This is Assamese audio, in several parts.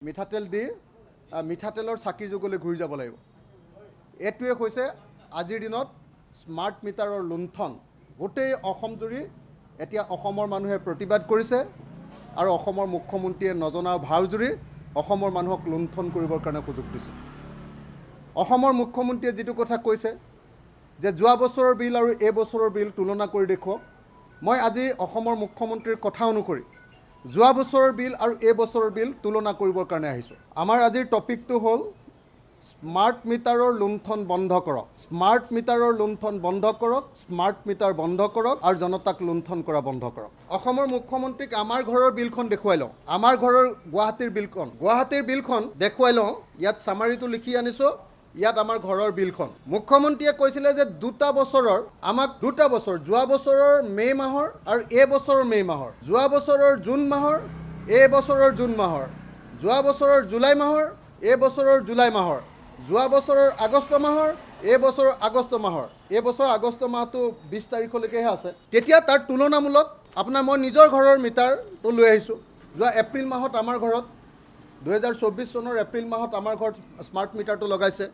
মিঠাতেল দি মিঠাতেলৰ চাকি যুগলৈ ঘূৰি যাব লাগিব। এইটোৱে হৈছে আজিৰ দিনত স্মাৰ্ট মিটাৰৰ লুণ্ঠন। গোটেই অসম জুৰি এতিয়া অসমৰ মানুহে প্ৰতিবাদ কৰিছে আৰু অসমৰ মুখ্যমন্ত্ৰীয়ে নজনা ভাওজুৰি অসমৰ মানুহক লুণ্ঠন কৰিবৰ কাৰণে সুযোগ দিছে। অসমৰ মুখ্যমন্ত্ৰীয়ে যিটো কথা কৈছে যে যোৱা বছৰৰ বিল আৰু এই বছৰৰ বিল তুলনা কৰি দেখুৱাওক, মই আজি অসমৰ মুখ্যমন্ত্ৰীৰ কথা অনুসৰি যোৱা বছৰৰ বিল আৰু এই বছৰৰ বিল তুলনা কৰিবৰ কাৰণে আহিছোঁ। আমাৰ আজিৰ টপিকটো হ'ল স্মাৰ্ট মিটাৰৰ লুণ্ঠন বন্ধ কৰক। স্মাৰ্ট মিটাৰৰ লুণ্ঠন বন্ধ কৰক, স্মাৰ্ট মিটাৰ বন্ধ কৰক আৰু জনতাক লুণ্ঠন কৰা বন্ধ কৰক। অসমৰ মুখ্যমন্ত্ৰীক আমাৰ ঘৰৰ বিলখন দেখুৱাই লওঁ। আমাৰ ঘৰৰ গুৱাহাটীৰ বিলখন দেখুৱাই লওঁ। ইয়াত চামাৰিটো লিখি আনিছোঁ। ইয়াত আমাৰ ঘৰৰ বিলখন। মুখ্যমন্ত্ৰীয়ে কৈছিলে যে আমাক দুটা বছৰ, যোৱা বছৰৰ মে' মাহৰ আৰু এই বছৰৰ মে' মাহৰ, যোৱা বছৰৰ জুন মাহৰ, এই বছৰৰ জুন মাহৰ, যোৱা বছৰৰ জুলাই মাহৰ, এই বছৰৰ জুলাই মাহৰ, যোৱা বছৰৰ আগষ্ট মাহৰ, এই বছৰৰ আগষ্ট মাহৰ, এই বছৰ আগষ্ট মাহটো 20 তাৰিখলৈকেহে আছে। তেতিয়া তাৰ তুলনামূলক আপোনাৰ মই নিজৰ ঘৰৰ মিটাৰটো লৈ আহিছোঁ। যোৱা এপ্ৰিল মাহত আমাৰ ঘৰত 2024 চনৰ এপ্ৰিল মাহত আমাৰ ঘৰত স্মাৰ্ট মিটাৰটো লগাইছে।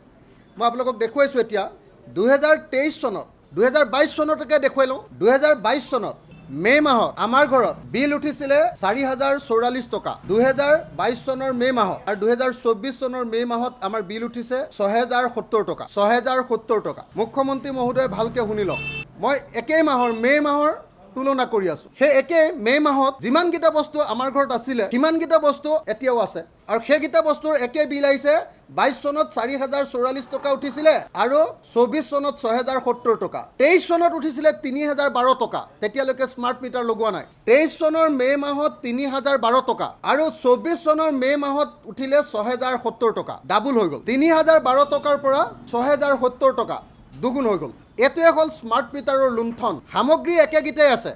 মই আপোনালোকক দেখুৱাইছোঁ। এতিয়া 2023 চনত 2022 চনলৈকে দেখুৱাই লওঁ। 2022 চনত মে' মাহত আমাৰ ঘৰত বিল উঠিছিলে 4044 টকা 2022 চনৰ মে' মাহত, আৰু 2024 চনৰ মে' মাহত আমাৰ বিল উঠিছে 6070 টকা 6070 টকা। মুখ্যমন্ত্ৰী মহোদয়ে ভালকৈ শুনি লওক। মই একেই মাহৰ মে' মাহৰ তুলনা কৰি আছোঁ। সেই একেই মে' মাহত যিমানকেইটা বস্তু আমাৰ ঘৰত আছিলে সিমানকেইটা বস্তু এতিয়াও আছে, আৰু সেইকেইটা বস্তুৰ একে বিল আহিছে। 22 চনত 4044 টকা উঠিছিলে আৰু 24 চনত 6070 টকা। 23 চনত উঠিছিলে 3012 টকা। তেতিয়ালৈকে স্মাৰ্ট মিটাৰ লগোৱা নাই। 23 চনৰ মে' মাহত 3012 টকা আৰু 24 চনৰ মে' মাহত উঠিলে 6070 টকা। ডাবুল হৈ গ'ল। 3012 টকাৰ পৰা 6070 টকা দুগুণ হৈ গ'ল। এইটোৱে হ'ল স্মাৰ্ট মিটাৰৰ লুণ্ঠন। সামগ্ৰী একেগিটাই আছে,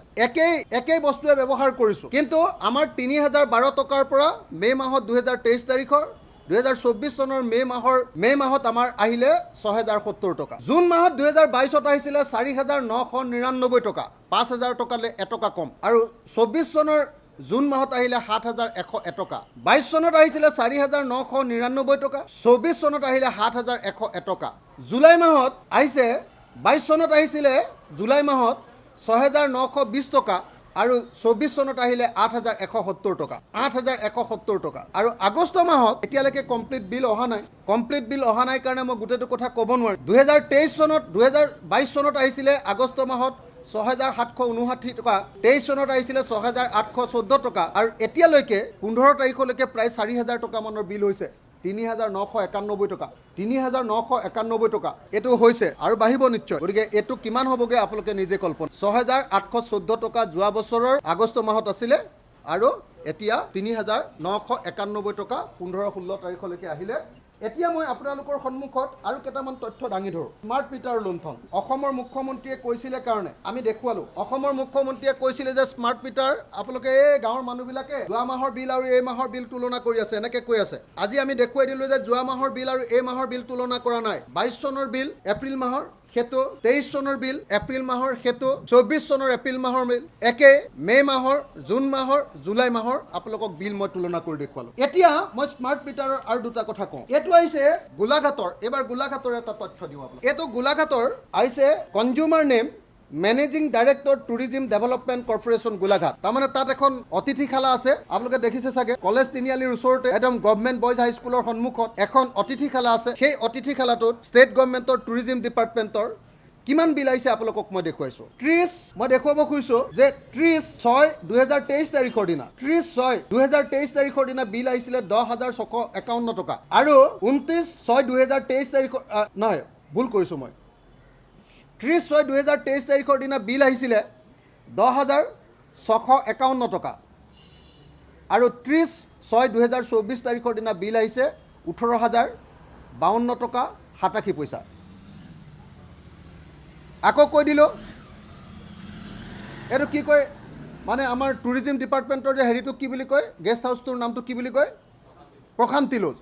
একেই বস্তুৱে ব্যৱহাৰ কৰিছোঁ, কিন্তু আমাৰ 3012 টকাৰ পৰা মে' মাহত 2023 তাৰিখৰ 2024 চনৰ মে' মাহত আমাৰ আহিলে 6070 টকা। জুন মাহত 2022ত আহিছিলে 4999 টকা, 5000 টকালৈ এটকা কম, আৰু 24 চনৰ জুন মাহত আহিলে 7101 টকা। 22 চনত আহিছিলে 4999 টকা, 24 চনত আহিলে 7101 টকা। জুলাই মাহত আহিছে 22 চনত আহিছিলে জুলাই মাহত 6920 টকা আৰু 24 চনত আহিলে 8170 টকা 8170 টকা। আৰু আগষ্ট মাহত এতিয়ালৈকে কমপ্লিট বিল অহা নাই কাৰণে মই গোটেইটো কথা ক'ব নোৱাৰিম। 2022 চনত আহিছিলে আগষ্ট মাহত 6759 টকা, 23 চনত আহিছিলে 6814 টকা, আৰু এতিয়ালৈকে 15 তাৰিখলৈকে প্ৰায় 4000 টকা মানৰ বিল হৈছে। 3991 টকা 3991 টকা এইটো হৈছে, আৰু বাঢ়িব নিশ্চয়। গতিকে এইটো কিমান হ'বগৈ আপোনালোকে নিজে কল্পনা। 6814 টকা যোৱা বছৰৰ আগষ্ট মাহত আছিলে, আৰু এতিয়া 3991 টকা 15-16 তাৰিখলৈকে আহিলে। এতিয়া মই আপোনালোকৰ সন্মুখত আৰু কেইটামান তথ্য দাঙি ধৰোঁ। স্মাৰ্ট মিটাৰ লুণ্ঠন অসমৰ মুখ্যমন্ত্ৰীয়ে কৈছিলে কাৰণে আমি দেখুৱালোঁ। অসমৰ মুখ্যমন্ত্ৰীয়ে কৈছিলে যে স্মাৰ্ট মিটাৰ আপোনালোকে এই গাঁৱৰ মানুহবিলাকে যোৱা মাহৰ বিল আৰু এই মাহৰ বিল তুলনা কৰি আছে, এনেকৈ কৈ আছে। আজি আমি দেখুৱাই দিলোঁ যে যোৱা মাহৰ বিল আৰু এই মাহৰ বিল তুলনা কৰা নাই। 22 চনৰ বিল এপ্ৰিল মাহৰ সেইটো, 23 চনৰ বিল এপ্ৰিল মাহৰ সেইটো, 24 চনৰ এপ্ৰিল মাহৰ বিল একে, মে' মাহৰ, জুন মাহৰ, জুলাই মাহৰ আপোনালোকক বিল মই তুলনা কৰি দেখুৱালোঁ। এতিয়া মই স্মাৰ্ট মিটাৰৰ আৰু দুটা কথা কওঁ। এইটো আহিছে গোলাঘাটৰ। এইবাৰ গোলাঘাটৰ এটা তথ্য দিওঁ আপোনাক। এইটো গোলাঘাটৰ আহিছে consumer name managing director tourism development corporation Golaghat. তাৰমানে তাত এখন অতিথিশালা আছে, আপোনালোকে দেখিছে চাগে। কলেজ তিনিআলিৰ ওচৰতে একদম গভৰ্ণমেণ্ট বইজ হাইস্কুলৰ সন্মুখত এখন অতিথিশালা আছে। সেই অতিথিশালাটোত ষ্টেট গভৰ্ণমেণ্টৰ টুৰিজিম ডিপাৰ্টমেণ্টৰ কিমান বিল আহিছে আপোনালোকক মই দেখুৱাইছোঁ। মই দেখুৱাব খুজিছোঁ যে 30/6/2023 তাৰিখৰ দিনা 30/6/2023 তাৰিখৰ দিনা বিল আহিছিলে 10,651 টকা, আৰু 29/6/2023 তাৰিখৰ নহয়, ভুল কৰিছোঁ মই। 30/6/2023 তাৰিখৰ দিনা বিল আহিছিলে 10,651 টকা, আৰু 30/6/2024 তাৰিখৰ দিনা বিল আহিছে 18,052 টকা 87 পইচা। আকৌ কৈ দিলোঁ, এইটো কি কয় মানে আমাৰ টুৰিজিম ডিপাৰ্টমেণ্টৰ যে হেৰিটো কি বুলি কয়, গেষ্ট হাউচটোৰ নামটো কি বুলি কয়, প্ৰশান্তি লজ।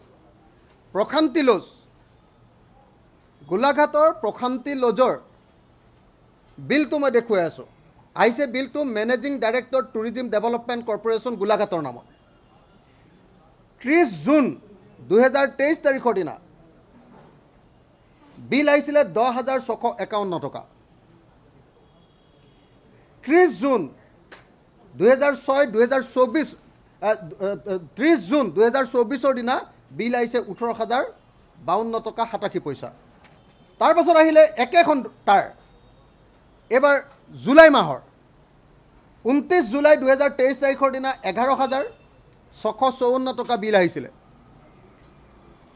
গোলাঘাটৰ প্ৰশান্তি লজৰ বিলটো মই দেখুৱাই আছোঁ। আহিছে বিলটো managing director tourism development corporation গোলাঘাটৰ নামত। 30 জুন 2023 তাৰিখৰ দিনা বিল আহিছিলে 10,651 টকা। 30 জুন 2024 30 জুন 2024 দিনা বিল আহিছে 18,052 টকা 87 পইচা। তাৰ পাছত আহিলে একেখন তাৰ এবাৰ জুলাই মাহৰ 29 জুলাই 2023 তাৰিখৰ দিনা 11,654 টকা বিল আহিছিলে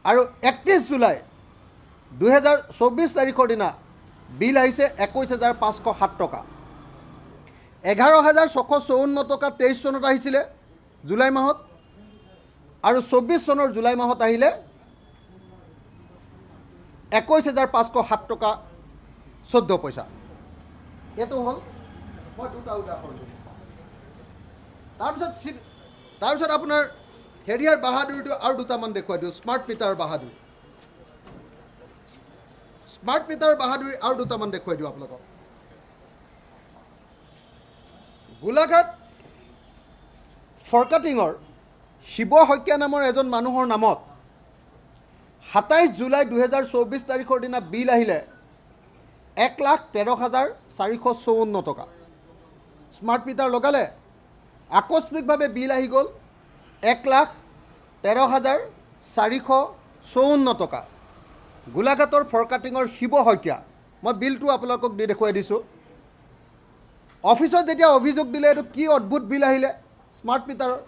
আৰু 31 জুলাই 2024 তাৰিখৰ দিনা বিল আহিছে 21,507 টকা। 11,654 টকা 23 চনত আহিছিলে জুলাই মাহত আৰু 24 চনৰ জুলাই মাহত আহিলে 21,507 টকা 14 পইচা। এইটো হ'ল মই দুটা উদাহৰণ দিলোঁ। তাৰপিছত আপোনাৰ হেৰিয়াৰ বাহাদুৰিটো আৰু দুটামান দেখুৱাই দিওঁ। স্মাৰ্ট মিটাৰ বাহাদুৰি, স্মাৰ্ট মিটাৰ বাহাদুৰি আৰু দুটামান দেখুৱাই দিওঁ আপোনালোকক। গোলাঘাট ফৰকাটিঙৰ শিৱ শইকীয়া নামৰ এজন মানুহৰ নামত 27 জুলাই 2024 তাৰিখৰ দিনা বিল আহিলে 1,13,454 টকা। স্মাৰ্ট মিটাৰ লগালে, আকস্মিকভাৱে বিল আহি গ'ল 1,13,454 টকা। গোলাঘাটৰ ফৰকাটিঙৰ শিৱ শইকীয়া, মই বিলটো আপোনালোকক দি দেখুৱাই দিছোঁ। অফিচত যেতিয়া অভিযোগ দিলে এইটো কি অদ্ভুত বিল আহিলে, স্মাৰ্ট মিটাৰৰ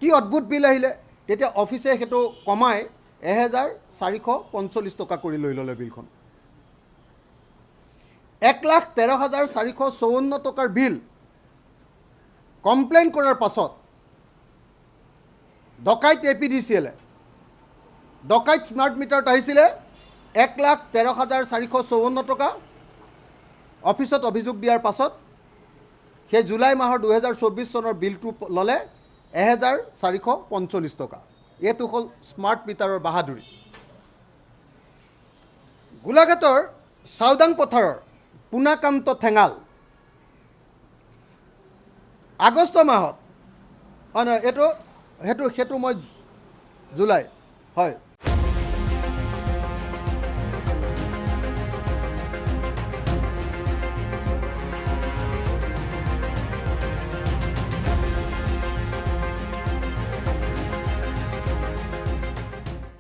কি অদ্ভুত বিল আহিলে, তেতিয়া অফিচে সেইটো কমাই 1,445 টকা কৰি লৈ ল'লে বিলখন। 1,13,454 টকাৰ বিল কমপ্লেইন কৰাৰ পাছত ডকাইত APDCL ডকাইত স্মাৰ্ট মিটাৰত আহিছিলে 1,13,454 টকা। অফিচত অভিযোগ দিয়াৰ পাছত সেই জুলাই মাহৰ 2024 চনৰ বিলটো ল'লে 1,445 টকা। এইটো হ'ল স্মাৰ্ট মিটাৰৰ বাহাদুৰি। গোলাঘাটৰ চাওদাং পথাৰৰ পুনাকান্ত ঠেঙাল আগষ্ট মাহত, নহয় সেইটো মই জুলাই, হয়,